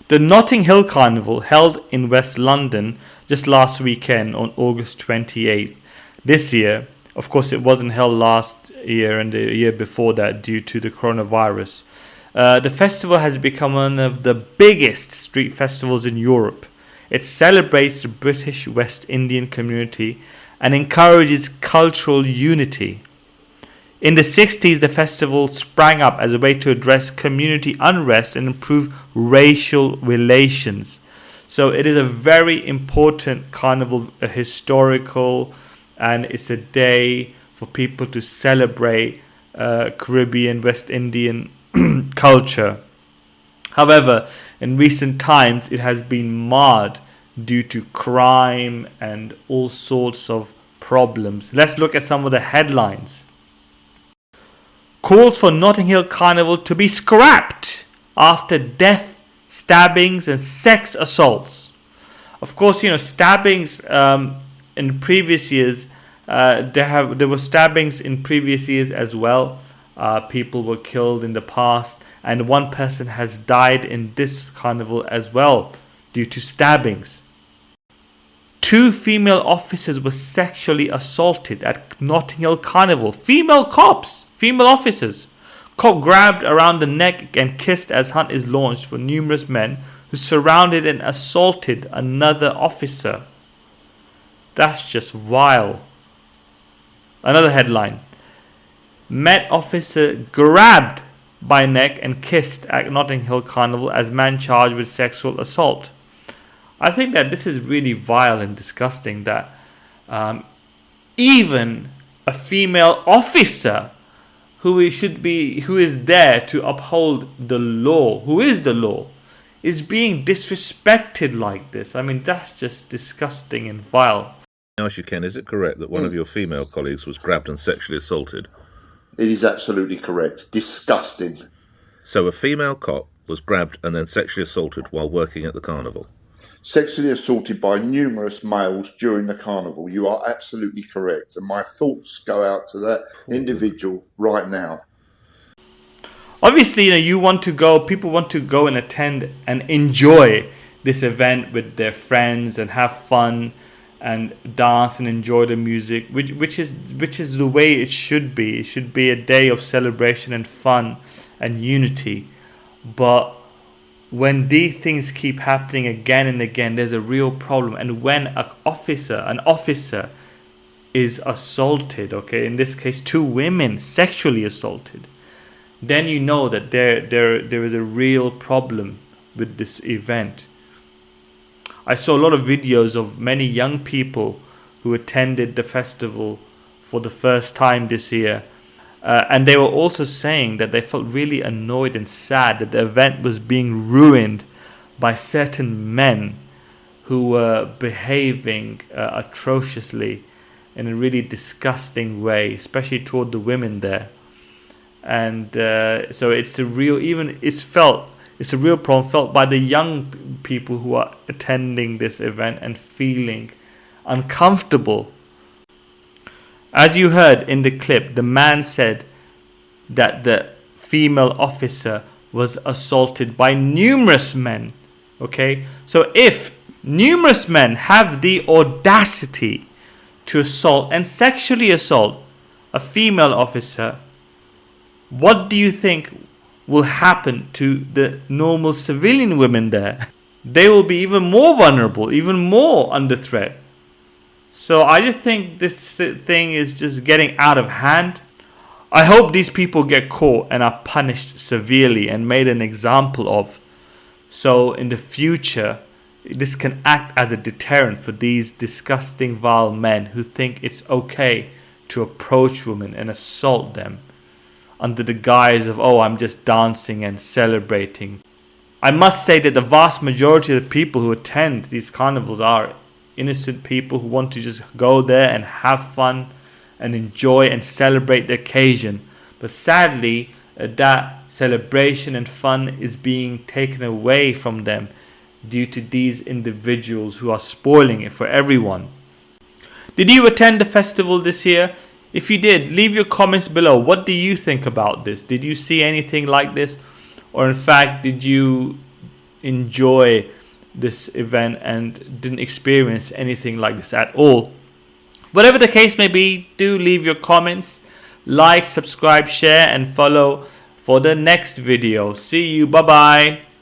The Notting Hill Carnival, held in West London just last weekend on August 28th this year. Of course, it wasn't held last year and the year before that due to the coronavirus. The festival has become one of the biggest street festivals in Europe. It celebrates the British West Indian community and encourages cultural unity. In the 60s, the festival sprang up as a way to address community unrest and improve racial relations. So it is a very important carnival, a historical, and it's a day for people to celebrate Caribbean, West Indian culture. However, in recent times, it has been marred due to crime and all sorts of problems. Let's look at some of the headlines. Calls for Notting Hill Carnival to be scrapped after death, stabbings and sex assaults. Of course, stabbings in previous years, there were stabbings in previous years as well. People were killed in the past, and one person has died in this carnival as well due to stabbings. 2 female officers were sexually assaulted at Notting Hill Carnival. Female cops, female officers. Cop grabbed around the neck and kissed as hunt is launched for numerous men who surrounded and assaulted another officer. That's just vile. Another headline. Met officer grabbed by neck and kissed at Notting Hill Carnival as man charged with sexual assault. I think that this is really vile and disgusting that even a female officer who is there to uphold the law, who is the law, is being disrespected like this. I mean, that's just disgusting and vile. Now, Ken, is it correct that one of your female colleagues was grabbed and sexually assaulted? It is absolutely correct. Disgusting. So a female cop was grabbed and then sexually assaulted while working at the carnival? Sexually assaulted by numerous males during the carnival. You are absolutely correct. And my thoughts go out to that individual right now. Obviously, people want to go and attend and enjoy this event with their friends and have fun and dance and enjoy the music, which is the way it should be. It should be a day of celebration and fun and unity. But when these things keep happening again and again, there's a real problem. And when an officer is assaulted, okay, in this case 2 women sexually assaulted, then you know that there is a real problem with this event. I saw a lot of videos of many young people who attended the festival for the first time this year. And they were also saying that they felt really annoyed and sad that the event was being ruined by certain men who were behaving atrociously in a really disgusting way, especially toward the women there. And so it's a real problem felt by the young people who are attending this event and feeling uncomfortable. As you heard in the clip, the man said that the female officer was assaulted by numerous men. Okay, so if numerous men have the audacity to assault and sexually assault a female officer, what do you think will happen to the normal civilian women there? They will be even more vulnerable, even more under threat. So I just think this thing is just getting out of hand. I hope these people get caught and are punished severely and made an example of. So in the future, this can act as a deterrent for these disgusting, vile men who think it's okay to approach women and assault them under the guise of, oh, I'm just dancing and celebrating. I must say that the vast majority of the people who attend these carnivals are innocent people who want to just go there and have fun and enjoy and celebrate the occasion. But sadly, that celebration and fun is being taken away from them due to these individuals who are spoiling it for everyone. Did you attend the festival this year? If you did, leave your comments below. What do you think about this? Did you see anything like this? Or in fact, did you enjoy this event and didn't experience anything like this at all. Whatever the case may be, do leave your comments, like, subscribe, share, and follow for the next video. See you. Bye bye.